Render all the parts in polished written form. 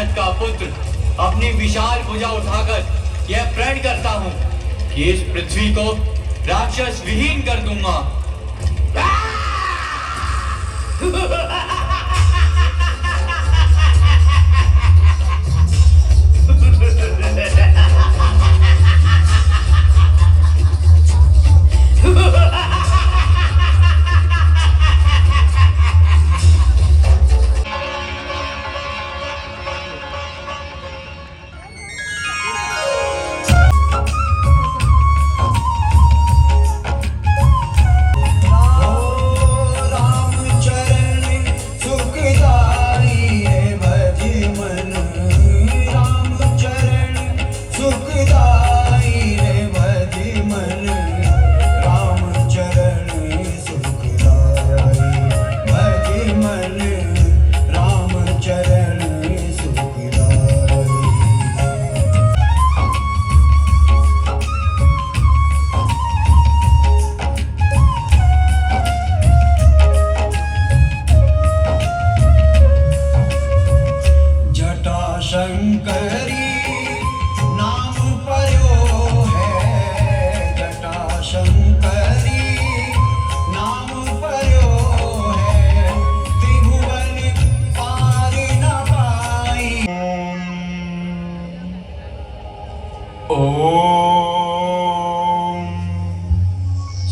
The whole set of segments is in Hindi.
दशरथ का पुत्र अपनी विशाल भुजा उठाकर यह प्रण करता हूँ कि इस पृथ्वी को राक्षस विहीन कर दूंगा।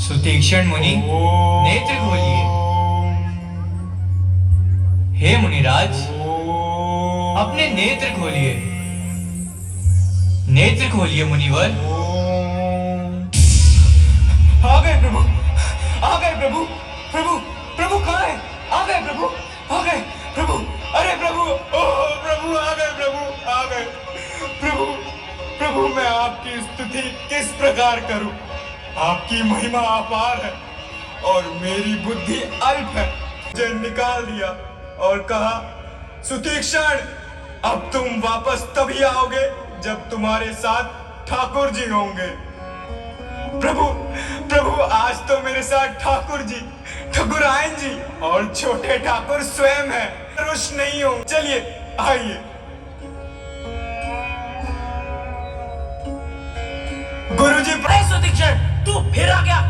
सुतीक्ष्ण मुनि नेत्र खोलिए। हे मुनिराज अपने नेत्र खोलिए, नेत्र खोलिए मुनिवर। आ गए प्रभु, आ गए प्रभु, प्रभु प्रभु कहाँ है? आ गए प्रभु, आ गए प्रभु, अरे प्रभु, ओ प्रभु आ गए, प्रभु आ गए, प्रभु प्रभु मैं आपकी स्तुति किस प्रकार करूं? आपकी महिमा अपार है और मेरी बुद्धि अल्प है। मुझे निकाल दिया और कहा, सुतीक्ष्ण अब तुम वापस तभी आओगे जब तुम्हारे साथ ठाकुर जी होंगे। प्रभु प्रभु आज तो मेरे साथ ठाकुर जी, ठाकुरायन जी और छोटे ठाकुर स्वयं है, रुष नहीं हो। चलिए आइए। गुरुजी, सुतीक्ष्ण तू फिर आ गया।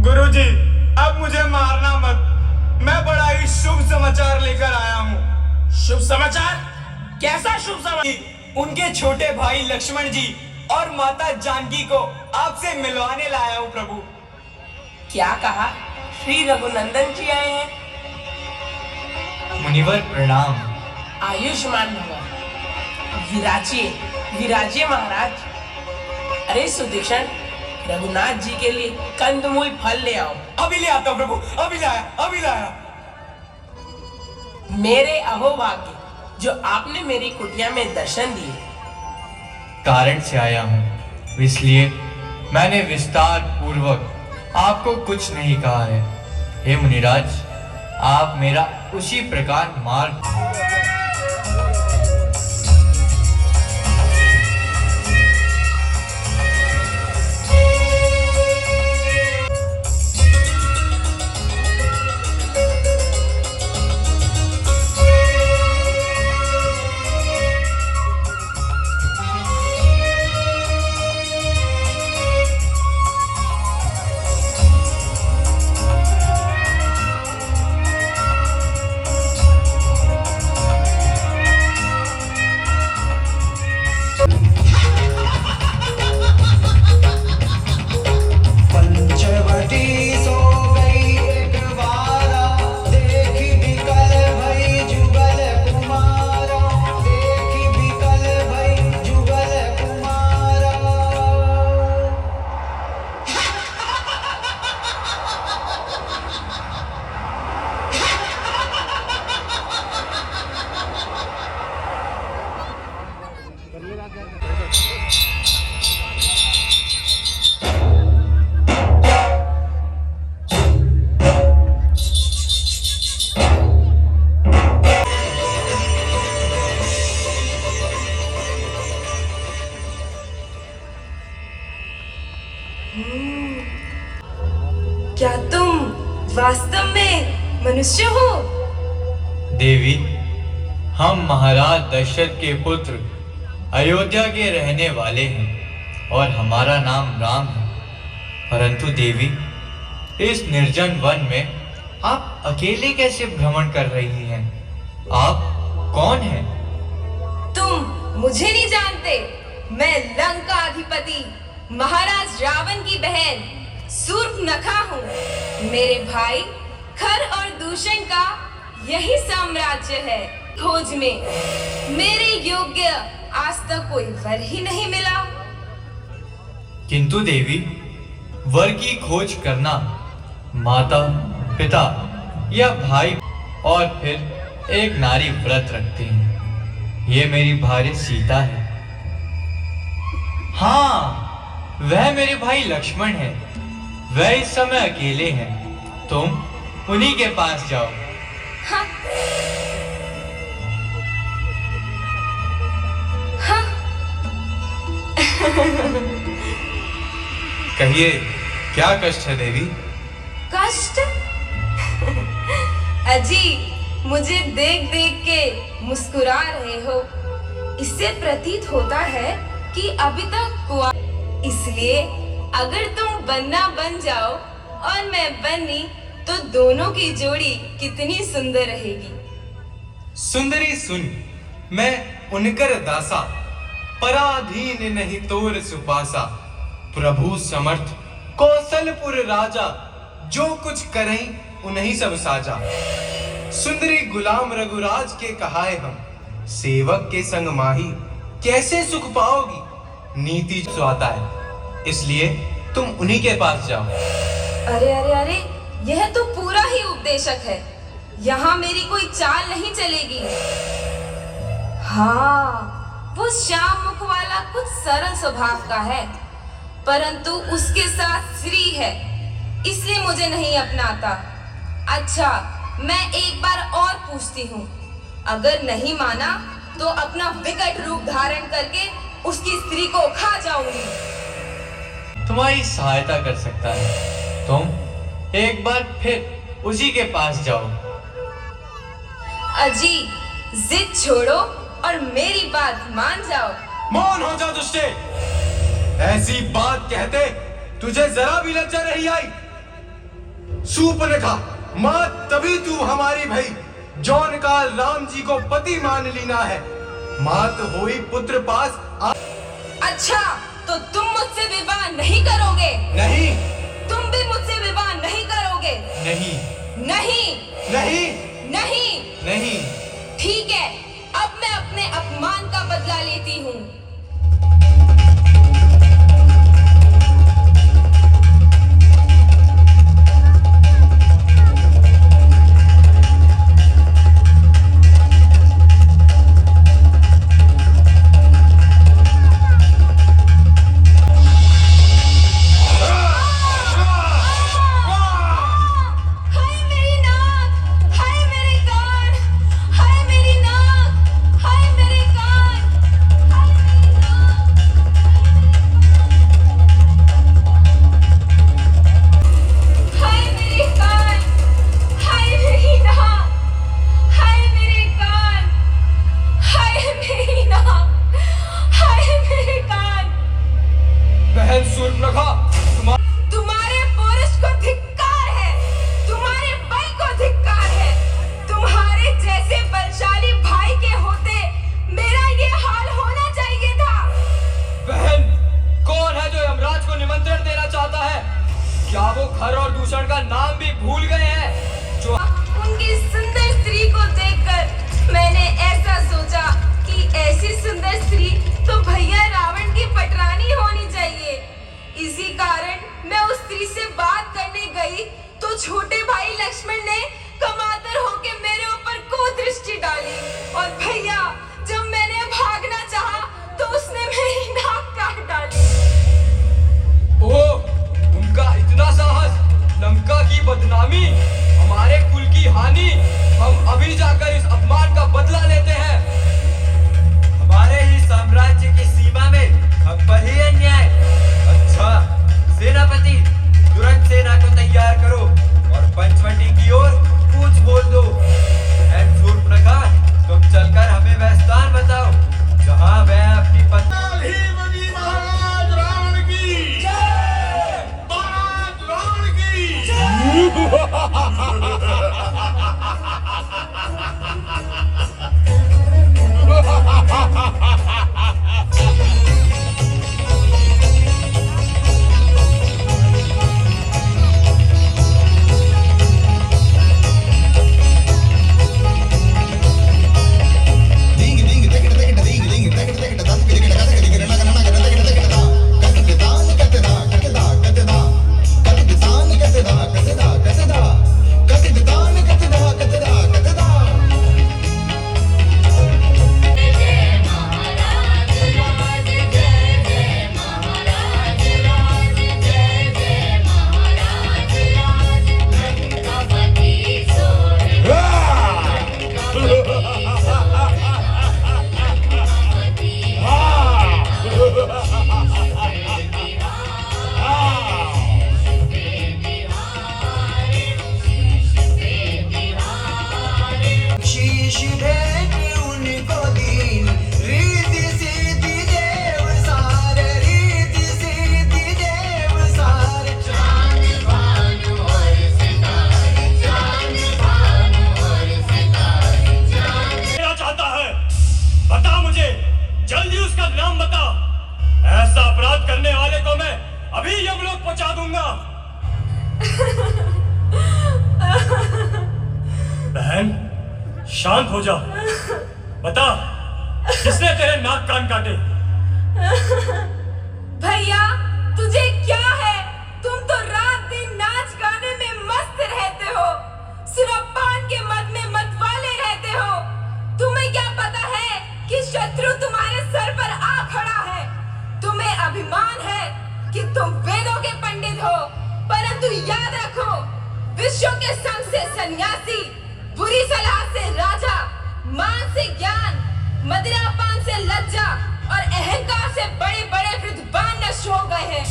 गुरुजी अब मुझे मारना मत, मैं बड़ा ही शुभ समाचार लेकर आया हूँ। शुभ समाचार? कैसा शुभ समाचार? उनके छोटे भाई लक्ष्मण जी और माता जानकी को आपसे मिलवाने लाया हूँ प्रभु। क्या कहा? श्री रघुनंदन जी आए हैं? मुनिवर प्रणाम। आयुष्मान भव। विराजिए विराजिए महाराज। अरे सुतीक्ष्ण रघुनाथ जी के लिए कंदमूल फल ले आओ। अभी ले आता हूँ प्रभु, अभी लाया, अभी लाया। मेरे अहोभाग्य जो आपने मेरी कुटिया में दर्शन दिए। कारण से आया हूँ, इसलिए मैंने विस्तार पूर्वक आपको कुछ नहीं कहा है। हे मुनिराज आप मेरा उसी प्रकार मार्ग क्या तुम वास्तव में मनुष्य हो? देवी हम महाराज दशरथ के पुत्र अयोध्या के रहने वाले हैं और हमारा नाम राम है। परंतु देवी, इस निर्जन वन में आप अकेले कैसे भ्रमण कर रही हैं? आप कौन हैं? तुम मुझे नहीं जानते? मैं लंका अधिपति महाराज रावण की बहन शूर्पणखा हूँ। मेरे भाई खर और दूषण का यही साम्राज्य है। खोज में मेरे योग्य आज तक कोई वर ही नहीं मिला। किंतु देवी, वर की खोज करना माता, पिता या भाई और फिर एक नारी व्रत रखते हैं। ये मेरी भार्य सीता है। हाँ, वह मेरे भाई लक्ष्मण है। वह इस समय अकेले हैं। तुम उन्हीं के पास जाओ। हाँ। हाँ। कहिए, क्या कष्ट है देवी? कष्ट? अजी, मुझे देख देख के मुस्कुरा रहे हो। इससे प्रतीत होता है कि अभी तक कुआं। इसलिए अगर तुम बनना बन जाओ और मैं बनी तो दोनों की जोड़ी कितनी सुंदर रहेगी। सुंदरी सुन, मैं उनकर दासा, पराधीन नहीं तोर सुपासा। प्रभु समर्थ कौशलपुर राजा, जो कुछ करें उन्हीं सब साजा। सुंदरी गुलाम रघुराज के कहाए हम, सेवक के संग माही कैसे सुख पाओगी? नीति स्वाता है, इसलिए तुम उन्हीं के पास जाओ। अरे अरे अरे, यह तो पूरा ही उपदेशक है। यहाँ मेरी कोई चाल नहीं चलेगी। हाँ, वो श्याम मुख वाला कुछ सरल स्वभाव का है, परंतु उसके साथ स्त्री है, इसलिए मुझे नहीं अपनाता। अच्छा, मैं एक बार और पूछती हूँ। अगर नहीं माना तो अपना विकट रूप धारण करके उसकी स्त्री को खा जाऊंगी। तुम्हारी सहायता कर सकता है। तुम एक बार फिर उसी के पास जाओ। अजी, जिद छोड़ो और मेरी बात मान जाओ। मौन हो जा दुष्टे। ऐसी बात कहते तुझे जरा भी लज्जा नहीं आई? शूर्पणखा, मां तभी तू हमारी भई, जौन काल राम जी को पति मान लीना है। मात होई पुत्र पास अच्छा, तो तुम मुझसे विवाह नहीं करोगे? नहीं। तुम भी मुझसे विवाह नहीं करोगे? नहीं, नहीं, नहीं, नहीं। नहीं। ठीक है, अब मैं अपने अपमान का बदला लेती हूँ। तुम्हारे पौरुष को धिक्कार है, तुम्हारे बल को धिक्कार है। तुम्हारे जैसे बलशाली भाई के होते मेरा ये हाल होना चाहिए था। बहन, कौन है जो यमराज को निमंत्रण देना चाहता है? क्या वो खर और दूषण का नाम भी भूल गए हैं? जो उनकी सुंदर स्त्री को देखकर मैंने ऐसा सोचा कि ऐसी सुंदर स्त्री तो भैया रावण की पटरानी होनी चाहिए। इसी कारण मैं उस स्त्री से बात करने गई तो छोटे भाई लक्ष्मण ने कमातर होके मेरे ऊपर कुदृष्टि डाली, और भैया जब मैंने भागना चाहा तो उसने मेरी नाक काट डाली। ओह, उनका इतना साहस, लंका की बदनामी, हमारे कुल की हानि। हम अभी जाकर इस अपमान का बदला लेते हैं। हमारे ही साम्राज्य की सीमा में हम पर ही अभी यमलोक पहुंचा दूंगा। बहन शांत हो जा। बता किसने तेरे नाक कान काटे? भैया तुझे क्या है, तुम तो रात दिन नाच गाने में मस्त रहते हो, सुरापान के मद में मतवाले रहते हो। तुम्हें क्या पता है कि शत्रु तुम्हारे सर पर आ खड़ा है। तुम्हें अभिमान है कि तुम वेदों के पंडित हो, परंतु याद रखो विश्व के संग से सन्यासी, बुरी सलाह से राजा, मान से ज्ञान, मदिरापान से लज्जा और अहंकार से बड़े बड़े विद्वान नष्ट हो गए हैं।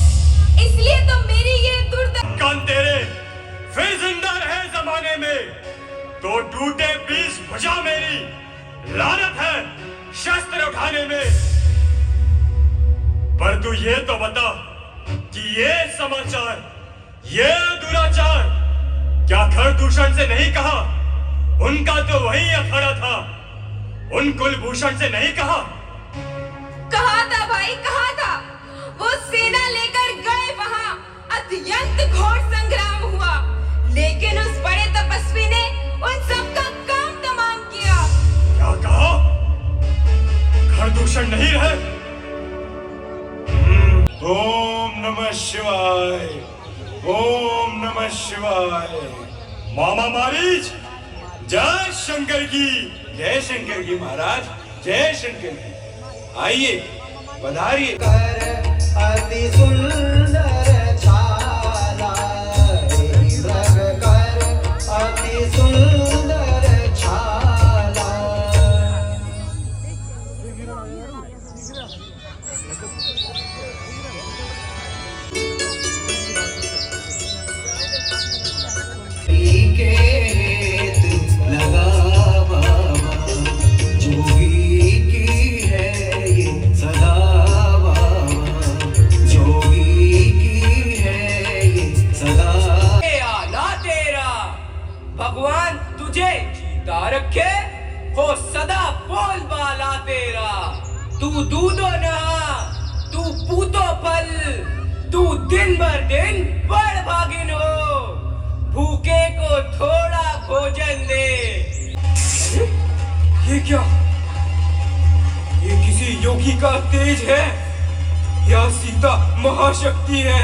इसलिए तो मेरी ये कान तेरे फिर जिंदा रहे जमाने में तो टूटे 20 भुजा मेरी लानत है शस्त्र उठाने में। पर तू ये तो बता कि ये समाचार, ये दुराचार क्या खरदूषण से नहीं कहा? उनका तो वही अखाड़ा था, उन कुलभूषण से नहीं कहा? कहा था भाई, कहा था। वो सेना लेकर गए वहां, अत्यंत घोर संग्राम हुआ, लेकिन उस बड़े तपस्वी ने उन सबका काम तमाम किया। क्या कहा? खरदूषण नहीं रहे? ओम नमः शिवाय, ओम नमः शिवाय। मामा मारीच, जय शंकर की। जय शंकर की महाराज, जय शंकर की। आइए पधारिए। अति सुंदर छाला रग कर, अति सुंदर छाला। के हेत लगा बाबा, जोगी की है ये सदा बाबा, जोगी की है ये सदा। आला तेरा भगवान तुझे जीता रखे, हो सदा बोल बाला तेरा। तू दूधो नहा, तू पूतो फल, तू दिन भर दिन बड़ भागिन हो, भूखे को थोड़ा भोजन दे। ये क्या? ये किसी योगी का तेज है या सीता महाशक्ति है?